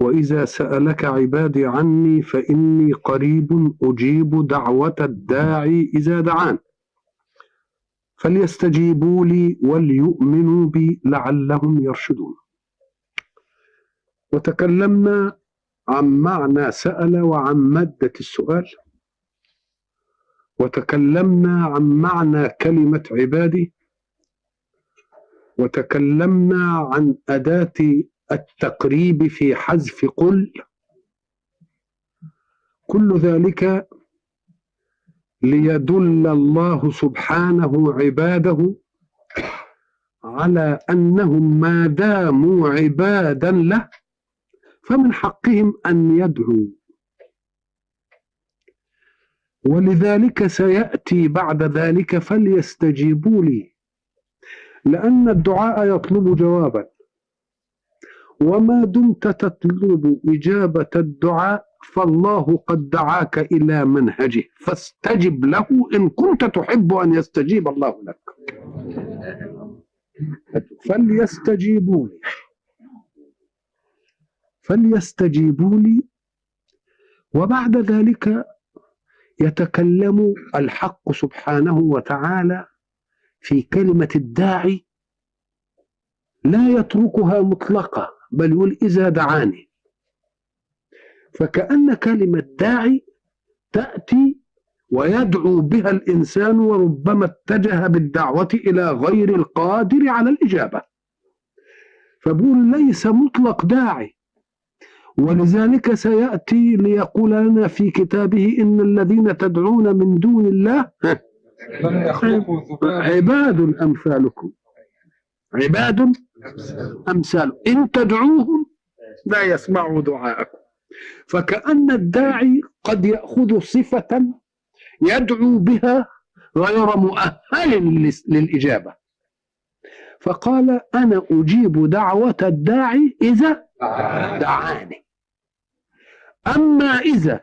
وإذا سألك عبادي عني فإني قريب أجيب دعوة الداعي إذا دعان فليستجيبوا لي وليؤمنوا بي لعلهم يرشدون. وتكلمنا عن معنى سأل وعن مادة السؤال، وتكلمنا عن معنى كلمة عبادي، وتكلمنا عن أداة التقريب في حذف قل. كل ذلك ليدل الله سبحانه عباده على أنهم ما داموا عبادا له فمن حقهم أن يدعوا. ولذلك سيأتي بعد ذلك فليستجيبوا لي، لأن الدعاء يطلب جوابا، وما دمت تطلب إجابة الدعاء فالله قد دعاك إلى منهجه، فاستجب له إن كنت تحب أن يستجيب الله لك. فليستجيبوا لي فليستجيبوا لي. وبعد ذلك يتكلم الحق سبحانه وتعالى في كلمة الداعي، لا يتركها مطلقة بل يقول إذا دعاني، فكأن كلمة داعي تأتي ويدعو بها الإنسان، وربما اتجه بالدعوة إلى غير القادر على الإجابة، فبقول ليس مطلق داعي. ولذلك سيأتي ليقول لنا في كتابه إن الذين تدعون من دون الله عباد أمثالكم، عباد أمثال إن تدعوهم لا يسمعوا دعاءكم. فكأن الداعي قد يأخذ صفة يدعو بها غير مؤهل للإجابة، فقال أنا أجيب دعوة الداعي إذا دعاني. أما إذا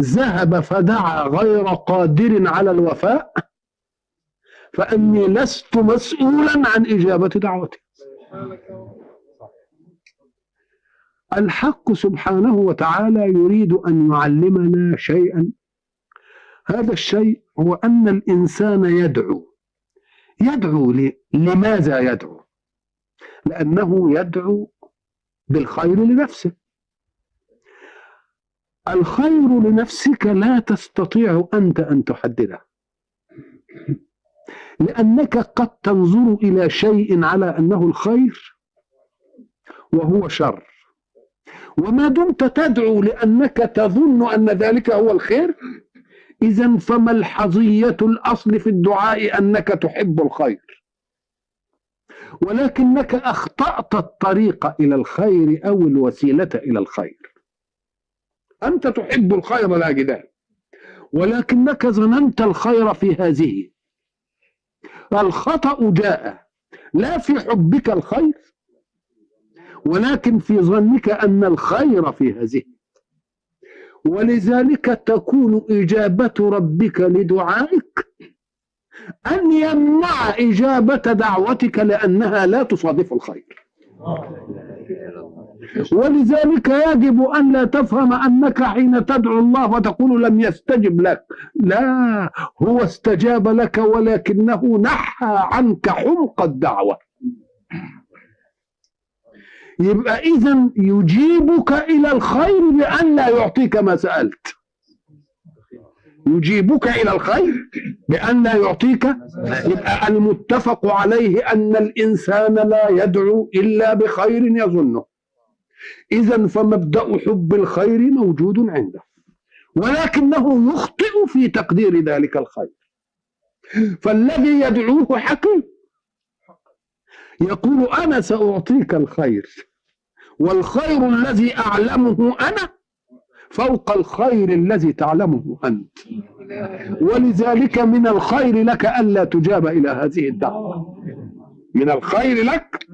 ذهب فدعا غير قادر على الوفاء فإني لست مسؤولا عن إجابة دعوته. الحق سبحانه وتعالى يريد أن يعلمنا شيئا، هذا الشيء هو أن الإنسان يدعو لماذا يدعو؟ لأنه يدعو بالخير لنفسه. الخير لنفسك لا تستطيع أنت أن تحدده، لأنك قد تنظر إلى شيء على أنه الخير وهو شر، وما دمت تدعو لأنك تظن أن ذلك هو الخير، إذن فملحظية الأصل في الدعاء أنك تحب الخير، ولكنك أخطأت الطريق إلى الخير أو الوسيلة إلى الخير. أنت تحب الخير لا جدال، ولكنك ظننت الخير في هذه. الخطأ جاء لا في حبك الخير، ولكن في ظنك أن الخير في هذه. ولذلك تكون إجابة ربك لدعائك أن يمنع إجابة دعوتك لأنها لا تصادف الخير. ولذلك يجب أن لا تفهم أنك حين تدعو الله وتقول لم يستجب لك، لا، هو استجاب لك ولكنه نحى عنك حمق الدعوة. يبقى إذن يجيبك إلى الخير بأن لا يعطيك ما سألت، يجيبك إلى الخير بأن لا يعطيك. يبقى المتفق عليه أن الإنسان لا يدعو إلا بخير يظنه، إذن فمبدأ حب الخير موجود عنده، ولكنه يخطئ في تقدير ذلك الخير. فالذي يدعوه حكيم يقول أنا سأعطيك الخير، والخير الذي أعلمه أنا فوق الخير الذي تعلمه أنت، ولذلك من الخير لك ألا تجاب إلى هذه الدعوة، من الخير لك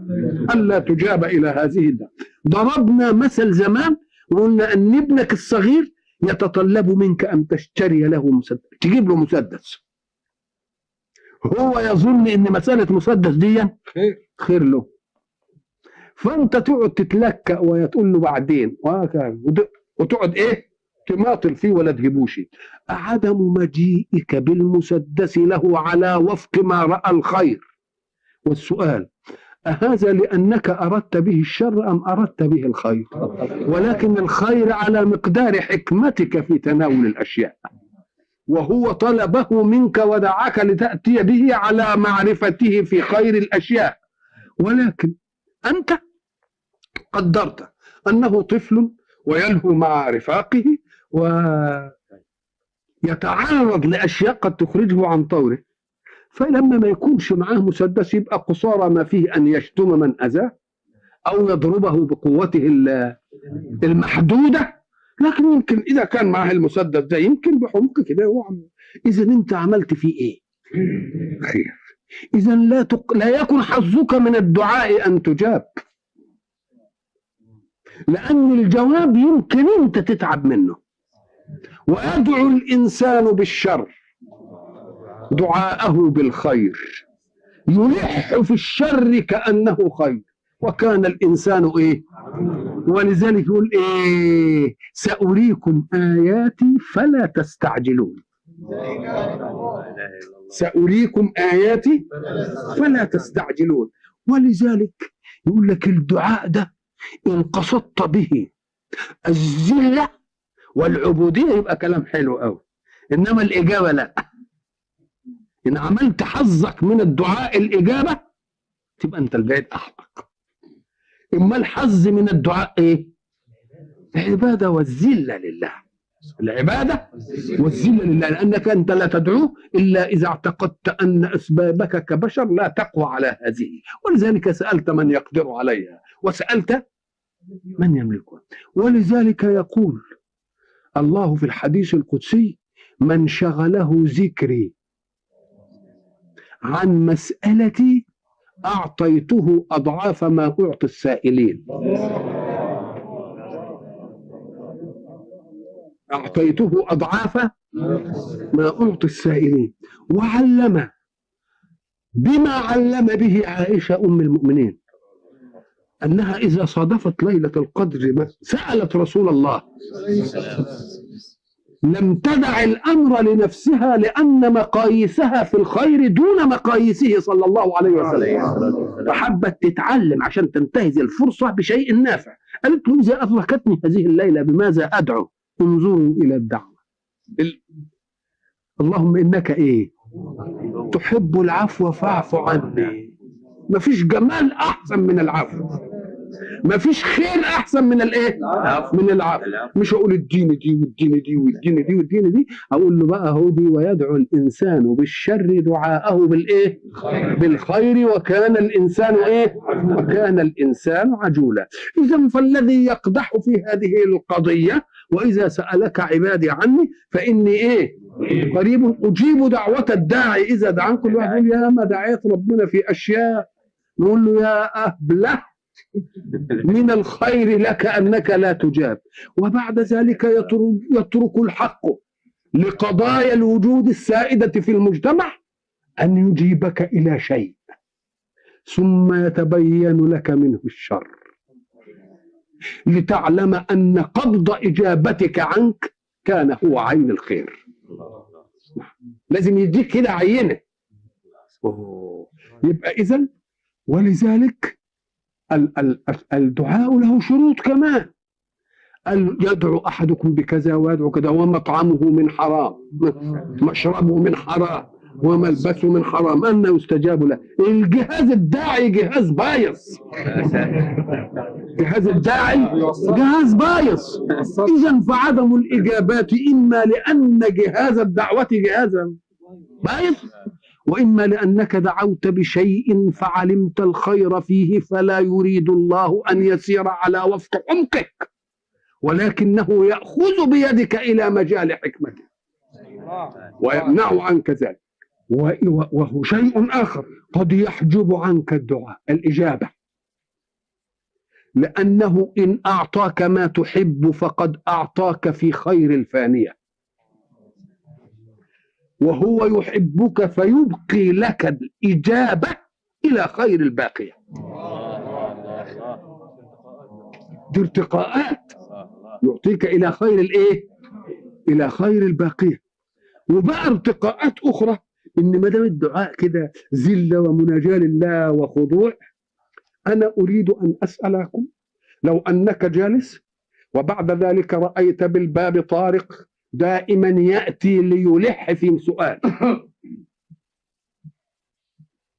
ألا تجاب إلى هذه الدعوة. ضربنا مثل زمان وقلنا أن ابنك الصغير يتطلب منك أن تشتري له مسدس، تجيب له مسدس، هو يظن أن مسألة مسدس دي خير له، فانت تقعد تتلكأ وتقول له بعدين وتقعد ايه تماطل فيه ولا تجيبوش. عدم مجيئك بالمسدس له على وفق ما رأى الخير. والسؤال أهذا لأنك أردت به الشر أم أردت به الخير؟ ولكن الخير على مقدار حكمتك في تناول الأشياء، وهو طلبه منك ودعاك لتأتي به على معرفته في خير الأشياء، ولكن أنت قدرت أنه طفل ويلهو مع رفاقه ويتعرض لأشياء قد تخرجه عن طوره، فلما ما يكونش معاه مسدس يبقى قصارى ما فيه أن يشتم من أذاه أو يضربه بقوته المحدودة. لكن يمكن إذا كان معاه المسدس ده يمكن بحمق كده هو إذا أنت عملت فيه إيه؟ خير. إذا لا يكن حظك من الدعاء أن تجاب، لأن الجواب يمكن أنت تتعب منه. ويدعو الإنسان بالشر دعاءه بالخير، يلح في الشر كأنه خير، وكان الإنسان إيه؟ ولذلك يقول إيه؟ سأريكم آياتي فلا تستعجلون. سأريكم آياتي فلا تستعجلون. ولذلك يقول لك الدعاء ده إن قصدت به الذلة والعبودية يبقى كلام حلو قوي، إنما الإجابة لا. إن عملت حظك من الدعاء الإجابة تبقى أنت البعيد أحمق. إما الحظ من الدعاء إيه؟ العبادة والذلة لله. العبادة والذلة لله، لأنك أنت لا تدعوه إلا إذا اعتقدت أن أسبابك كبشر لا تقوى على هذه، ولذلك سألت من يقدر عليها وسألت من يملكها. ولذلك يقول الله في الحديث القدسي: من شغله ذكري عن مسألتي أعطيته أضعاف ما أعطي السائلين. أعطيته أضعاف ما أعطي السائلين. وعلم بما علم به عائشة أم المؤمنين أنها إذا صادفت ليلة القدر سألت رسول الله لم تدع الأمر لنفسها، لأن مقاييسها في الخير دون مقاييسه صلى الله عليه وسلم، فحبت تتعلم عشان تنتهز الفرصة بشيء نافع. قالت له: إذا أدركتني هذه الليلة بماذا أدعو؟ انظروا إلى الدعوة. اللهم إنك إيه؟ تحب العفو فاعف عني. مفيش جمال أحسن من العفو، مفيش خير احسن من الايه؟ من العفو. مش اقول اديني دي واديني دي واديني دي واديني دي، اقول له بقى هو دي: ويدعو الانسان بالشر دعاءه بالايه؟ بالخير، وكان الانسان ايه؟ وكان الانسان عجولا. اذا فالذي يقدح في هذه القضيه: واذا سالك عبادي عني فاني ايه؟ قريب اجيب دعوه الداعي اذا دعان. كل واحد يقول: يا ما دعيت ربنا في اشياء، نقول له: يا أهبله من الخير لك أنك لا تجاب. وبعد ذلك يترك الحق لقضايا الوجود السائدة في المجتمع أن يجيبك إلى شيء ثم يتبين لك منه الشر، لتعلم أن قبض إجابتك عنك كان هو عين الخير. لازم يديك كده عينة. يبقى إذن ولذلك الدعاء له شروط كمان. يدعو أحدكم بكذا ويدعو كذا، ومطعمه من حرام، مشربه من حرام، وملبسه من حرام، أن يستجاب له. الجهاز الداعي جهاز بايظ. جهاز الداعي جهاز بايظ. إذن فعدم الإجابات إما لأن جهاز الدعوة جهاز بايظ، وإما لأنك دعوت بشيء فعلمت الخير فيه فلا يريد الله أن يسير على وفق عمقك، ولكنه يأخذ بيدك إلى مجال حكمته ويمنع عنك ذلك. وهو شيء آخر: قد يحجب عنك الدعاء الإجابة، لأنه إن أعطاك ما تحب فقد أعطاك في خير الفانية، وهو يحبك فيبقي لك الإجابة إلى خير الباقية. دي ارتقاءات يعطيك الى خير الايه؟ الى خير الباقيه. وبقى ارتقاءات اخرى ان ما دام الدعاء كده ذله ومناجاه لله وخضوع، انا اريد ان اسالكم: لو انك جالس وبعد ذلك رايت بالباب طارق دائما ياتي ليلح في سؤال،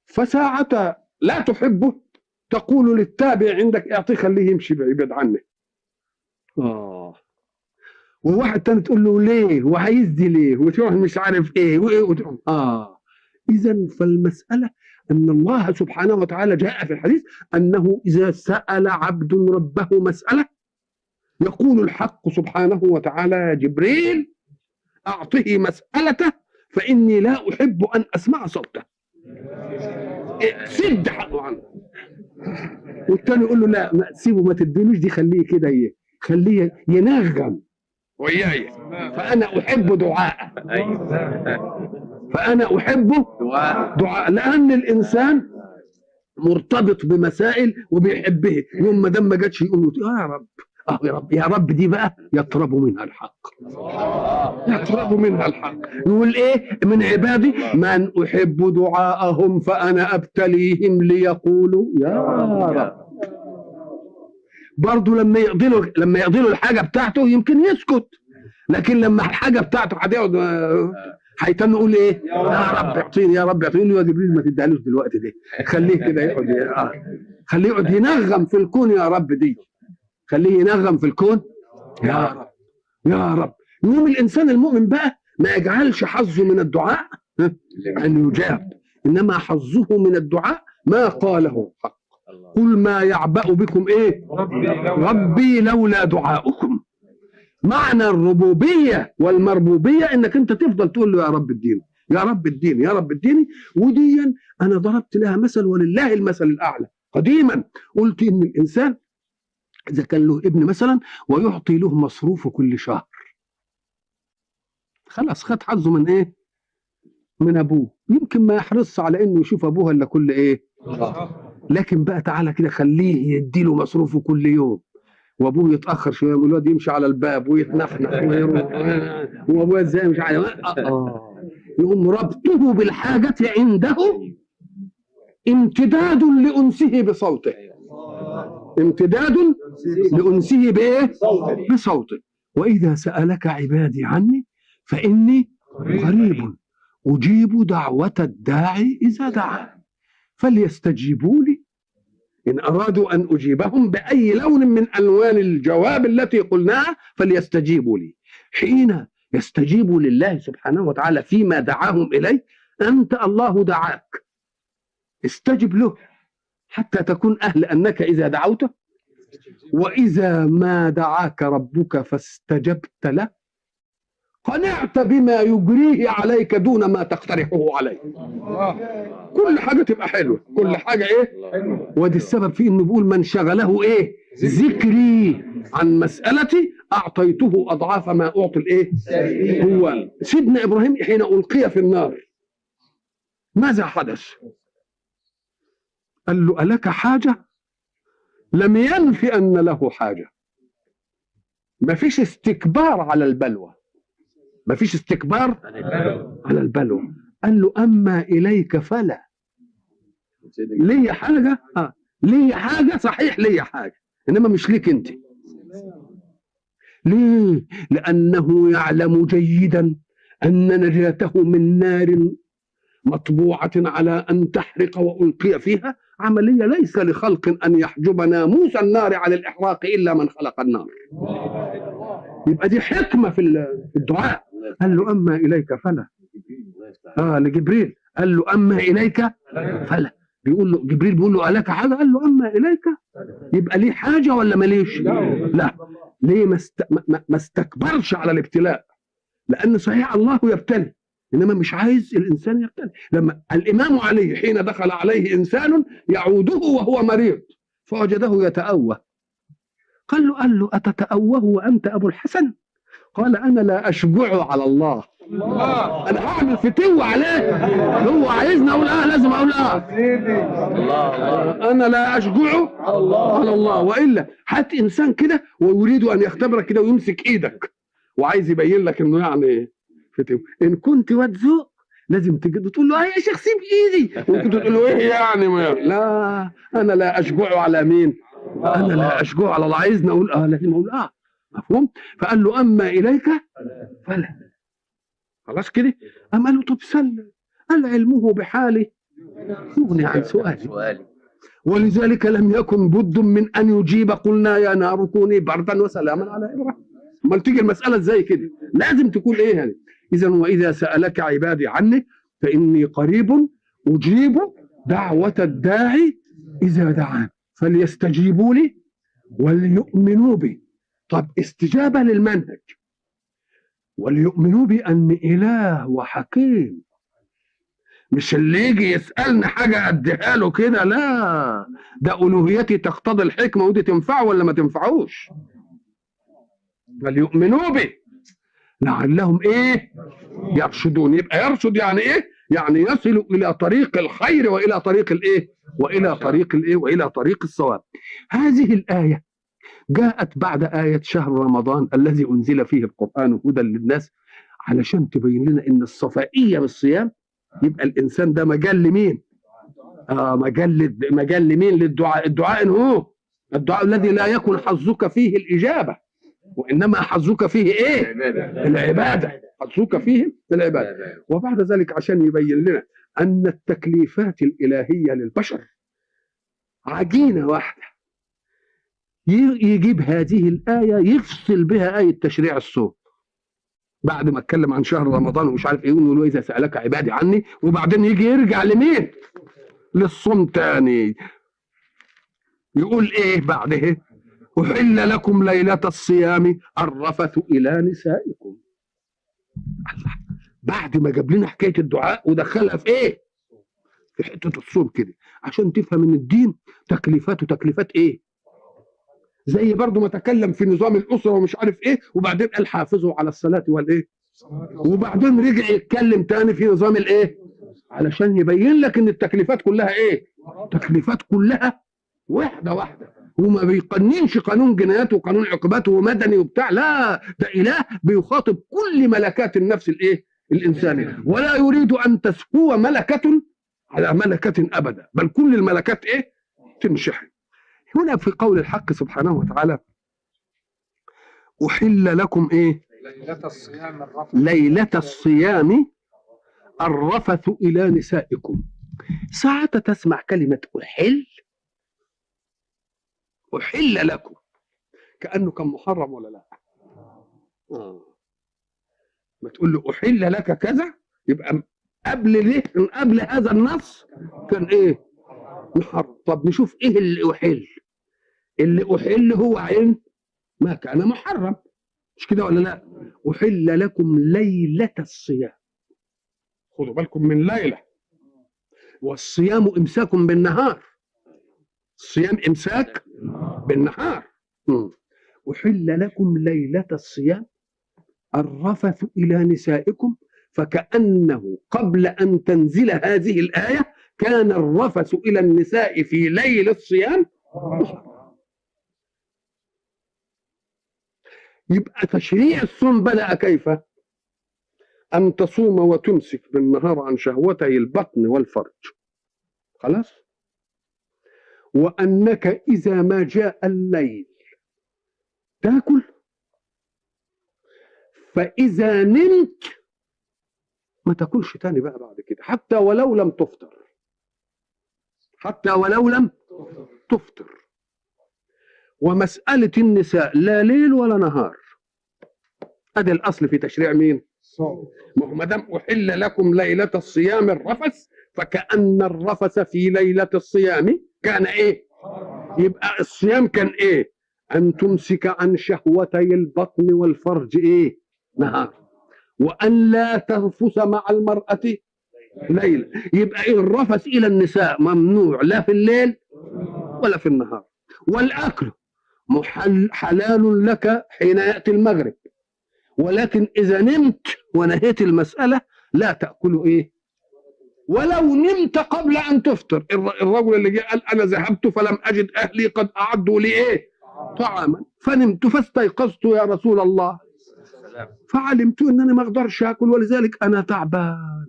فساعة لا تحبه تقول للتابع عندك اعطيه خليه يمشي بعيد عنه. وواحد تاني تقول له ليه وهيزدي ليه وتروح مش عارف ايه وايه اذا فالمسألة ان الله سبحانه وتعالى جاء في الحديث انه اذا سأل عبد ربه مسألة يقول الحق سبحانه وتعالى يا جبريل اعطه مسألته فاني لا احب ان اسمع صوته، سد حقه عنه. والتاني يقول له لا ما سيبه ما تدينوش دي، خليه كده خليه ينغم وياي، فانا احب دعاءه. فانا احب دعاء لان الانسان مرتبط بمسائل وبيحبه، يوم ما دام ما جاتش يقول له يا رب يا رب يا رب، دي بقى يطرب منها الحق، يطرب منها الحق. يقول ايه من عبادي من احب دعاءهم فانا ابتليهم ليقولوا يا رب. برضه لما يقضي له الحاجه بتاعته يمكن يسكت، لكن لما الحاجه بتاعته هتقعد هيتم يقول ايه يا رب اعطيني يا رب اعطيني. يقول له يا جبريل ما تديهالوش دلوقتي دي، خليه كده يقعد خليه يقعد ينغم في الكون يا رب، دي خليه ينغم في الكون يا رب يا رب. يقوم الانسان المؤمن بقى ما يجعلش حظه من الدعاء ان يجاب، انما حظه من الدعاء ما قاله الحق: قل ما يعبأ بكم ايه ربي لولا دعاؤكم. معنى الربوبيه والمربوبيه انك انت تفضل تقول له يا رب اديني يا رب اديني يا رب اديني. وديا انا ضربت لها مثل ولله المثل الاعلى. قديما قلت ان الانسان اذا كان له ابن مثلا ويعطي له مصروفه كل شهر، خلاص خد حظه من ايه؟ من ابوه. يمكن ما يحرص على انه يشوف ابوه الا كل ايه؟ لكن بقى تعالى كده خليه يديله مصروفه كل يوم، وابوه يتاخر شويه والواد يمشي على الباب ويتنحنح ويروح وابوه ازاي مش عارف يقوم ربطه بالحاجه عنده امتداد لانسه بصوته، امتداد لانسه بايه؟ بصوته. واذا سالك عبادي عني فاني قريب اجيب دعوه الداعي اذا دعان فليستجيبوا لي إن أرادوا أن أجيبهم بأي لون من ألوان الجواب التي قلناها فليستجيبوا لي. حين يستجيبوا لله سبحانه وتعالى فيما دعاهم إليه، أنت الله دعاك استجب له حتى تكون أهل أنك إذا دعوته وإذا ما دعاك ربك فاستجبت له قنعت بما يجريه عليك دون ما تقترحه عليه. كل حاجة تبقى حلوة، كل حاجة ايه؟ ودي السبب في انه بيقول من شغله ايه؟ ذكري عن مسألتي اعطيته اضعاف ما اعطي الايه؟ هو سيدنا ابراهيم حين القي في النار ماذا حدث؟ قال له ألك حاجة؟ لم ينف ان له حاجة. ما فيش استكبار على البلوى، ما فيش استكبار على البلوى. قال له أما إليك فلا. ليه حاجة؟ ليه حاجة صحيح، ليه حاجة إنما مش ليك أنت. ليه؟ لأنه يعلم جيدا أن نجاته من نار مطبوعة على أن تحرق وألقي فيها عملية ليس لخلق أن يحجب ناموس النار عن الإحراق إلا من خلق النار. يبقى دي حكمة في الدعاء. قال له أما إليك فلا. لجبريل قال له أما إليك فلا. بيقول له جبريل بيقول له ألك حاجة؟ قال له أما إليك. يبقى ليه حاجة ولا ماليش؟ لا. ليه ما استكبرش على الابتلاء؟ لأن صحيح الله يبتلي إنما مش عايز الإنسان يبتلي. لما الإمام علي حين دخل عليه إنسان يعوده وهو مريض فوجده يتأوه، قال له أتتأوه وأنت أبو الحسن؟ قال انا لا اشجع على الله، انا هعمل فتوة عليه، هو عايزني اقول لازم اقول انا لا اشجع على الله. والا هات انسان كده ويريد ان يختبرك كده ويمسك ايدك وعايز يبين لك انه يعني فتوة، ان كنت واد ذوق لازم تجي تقول له يا شيخ سيب ايدي، وكنت تقول له ايه يعني لا انا لا اشجع على مين؟ انا لا اشجع على الله، عايزني اقول لازم اقول مفهوم؟ فقال له اما اليك فلا، خلاص كده. قام قال له طب سل، قال علمه بحاله يغني عن سؤالي، ولذلك لم يكن بد من ان يجيب قلنا يا نار كوني بردا وسلاما على ابراهيم. امال تيجي المساله ازاي كده؟ لازم تكون ايه يعني؟ اذا واذا سالك عبادي عني فاني قريب اجيب دعوه الداعي اذا دعان فليستجيبوا لي وليؤمنوا بي. طب استجابه للمنهج وليؤمنوا بأن إله وحكيم، مش اللي يجي يسألني حاجة أديها له كده، لا، ده ألوهيتي تقتضي الحكمة ودي تنفعه ولا ما تنفعوش. وليؤمنوا به لعلهم إيه؟ يرشدون. يبقى يرشد يعني إيه؟ يعني يصل إلى طريق الخير وإلى طريق الإيه؟ وإلى طريق الإيه؟ وإلى طريق الصواب. هذه الآية جاءت بعد آية شهر رمضان الذي أنزل فيه القرآن هدى للناس، علشان تبين لنا إن الصفائية بالصيام يبقى الإنسان ده مجال لمين؟ مجال لمين؟ للدعاء. الدعاء إن هو الدعاء الذي لا يكون حظك فيه الإجابة، وإنما حظك فيه إيه؟ العبادة. حظك فيه العبادة. وبعد ذلك عشان يبين لنا أن التكليفات الإلهية للبشر عجينة واحدة، يجيب هذه الآية يفصل بها آية تشريع الصوم بعد ما اتكلم عن شهر رمضان ومش عارف ايه، ويقول له اذا سألك عبادي عني، وبعدين يجي يرجع لمين؟ للصوم تاني. يقول ايه بعده؟ أحل لكم ليلة الصيام الرفث إلى نسائكم. الله، بعد ما جاب لنا حكاية الدعاء ودخلها في ايه؟ في حتة الصوم كده، عشان تفهم ان الدين تكليفاته تكليفات ايه؟ زي برضو ما تكلم في نظام الأسرة ومش عارف ايه، وبعدين قال حافظوا على الصلاة والايه، وبعدين رجع يتكلم تاني في نظام الايه، علشان يبين لك ان التكليفات كلها ايه؟ تكليفات كلها واحدة واحدة. وما بيقننش قانون جنايات وقانون عقوبات ومدني وبتاع، لا، ده إله بيخاطب كل ملكات النفس الايه؟ الإنسانية، ولا يريد أن تسهو ملكة على ملكة أبدا، بل كل الملكات ايه؟ تنشحن. هنا في قول الحق سبحانه وتعالى أحل لكم إيه؟ ليلة الصيام الرفث إلى نسائكم. ساعة تسمع كلمة أحل لكم كأنه كان محرم ولا لا؟ ما تقول له أحل لك كذا يبقى قبل هذا النص كان إيه؟ محرم. طب نشوف إيه اللي أحل. اللي أحل هو عين ما كان محرم، مش كده ولا لا؟ أحل لكم ليلة الصيام. خدوا بالكم من ليلة، والصيام إمساك بالنهار، الصيام إمساك بالنهار. أحل لكم ليلة الصيام الرفث إلى نسائكم، فكأنه قبل أن تنزل هذه الآية كان الرفث إلى النساء في ليل الصيام. يبقى تشريع الصوم بدأ كيف؟ أن تصوم وتمسك بالنهار عن شهوتي البطن والفرج، خلاص؟ وأنك إذا ما جاء الليل تاكل، فإذا نمت ما تاكلش تاني بقى بعد كده، حتى ولو لم تفطر، حتى ولو لم تفطر. ومسألة النساء لا ليل ولا نهار، هذا الأصل في تشريع مين؟ ما دام أحل لكم ليلة الصيام الرفث، فكأن الرفث في ليلة الصيام كان إيه؟ يبقى الصيام كان إيه؟ أن تمسك عن شهوتي البطن والفرج إيه؟ نهار، وأن لا ترفث مع المرأة ليلة. يبقى إيه؟ الرفث إلى النساء ممنوع لا في الليل ولا في النهار. والأكل حلال لك حين يأتي المغرب، ولكن إذا نمت ونهيت المسألة لا تأكلوا إيه؟ ولو نمت قبل أن تفطر. الرجل اللي جاء قال أنا ذهبت فلم أجد أهلي قد أعدوا لي إيه؟ طعاما، فنمت فاستيقظت يا رسول الله فعلمت أنني ما أقدرش أكل ولذلك أنا تعبان.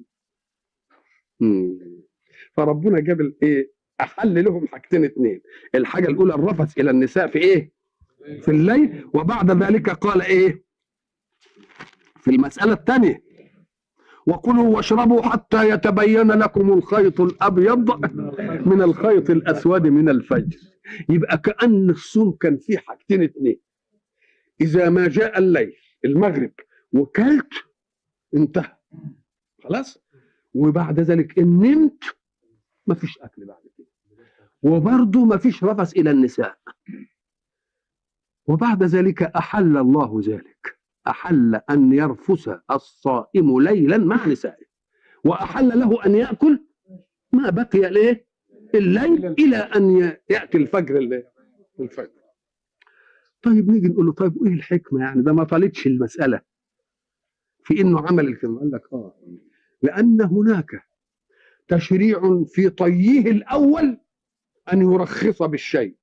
فربنا جاب الإيه؟ أحل لهم حاجتين اتنين. الحاجة الأولى الرفث إلى النساء في إيه؟ في الليل، وبعد ذلك قال إيه؟ في المسألة الثانية وكلوا واشربوا حتى يتبين لكم الخيط الأبيض من الخيط الأسود من الفجر. يبقى كأن الصوم كان فيه حاجتين اتنين. إذا ما جاء الليل المغرب وكلت انتهى خلاص، وبعد ذلك إن نمت ما فيش أكل بعد كده، وبرضه ما فيش رفث إلى النساء. وبعد ذلك أحل الله ذلك، أحل أن يرفث الصائم ليلا مع نسائه، وأحل له أن يأكل ما بقي له الليل إلى أن يأتي الفجر. طيب نيجي نقول له طيب إيه الحكمة يعني؟ ده ما طالتش المسألة في إنه عمل الكلمة. قال لك لأن هناك تشريع في طيه الأول أن يرخص بالشيء،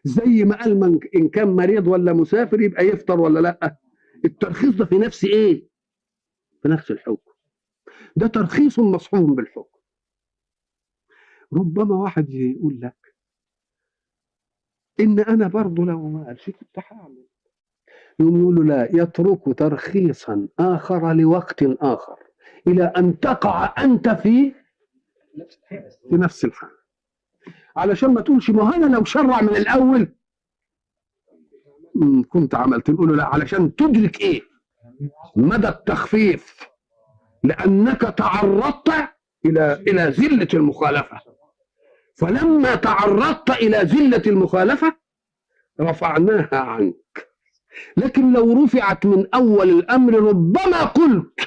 زي ما قال من إن كان مريض ولا مسافر يبقى يفطر ولا لأ. الترخيص ده في نفس إيه؟ في نفس الحكم. ده ترخيص مصحوب بالحكم. ربما واحد يقول لك إن أنا برضه لو ما قالش كنت هعمل، يقوم يقول له لا، يترك ترخيصا آخر لوقت آخر إلى أن تقع أنت في نفس الحال، علشان ما تقولش ما أنا لو شرع من الأول كنت عملت. نقول له لا، علشان تدرك إيه؟ مدى التخفيف، لأنك تعرضت إلى زلة المخالفة، فلما تعرضت إلى زلة المخالفة رفعناها عنك. لكن لو رفعت من أول الأمر ربما قلت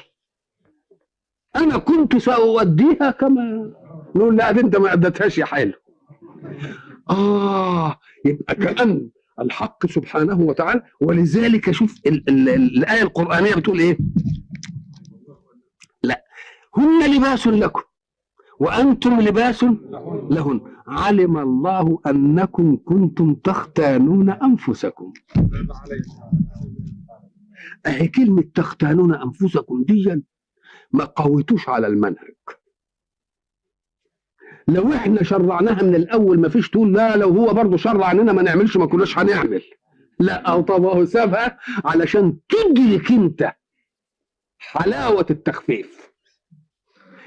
أنا كنت سأوديها كما نقول لا، أنت ما أدتهاش يا حلو. يبقى كأن الحق سبحانه وتعالى. ولذلك شوف الآية القرآنية بتقول إيه؟ لا، هن لباس لكم وأنتم لباس لهن علم الله أنكم كنتم تختانون أنفسكم. أهي كلمة تختانون أنفسكم دي ما قويتوش على المنهج. لو احنا شرعناها من الأول ما فيش تقول لا، لو هو برضه شرع عننا ما نعملش ما كناش هنعمل. لا، أو طب هو سابها علشان تدرك انت حلاوة التخفيف.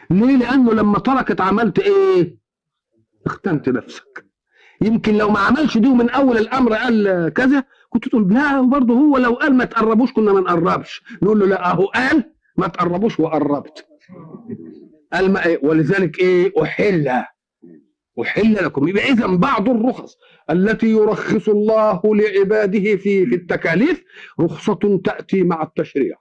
ليه؟ لأنه لما تركت عملت إيه؟ اختنت نفسك. يمكن لو ما عملش دي من أول الأمر قال كذا كنت تقول لا، وبرضه هو لو قال ما تقربوش كنا ما نقربش. نقول له لا، أهو قال ما تقربوش وقربت. قال ما إيه؟ ولذلك إيه؟ أحل لكم. يبقى إذا بعض الرخص التي يرخص الله لعباده في التكاليف رخصة تأتي مع التشريع.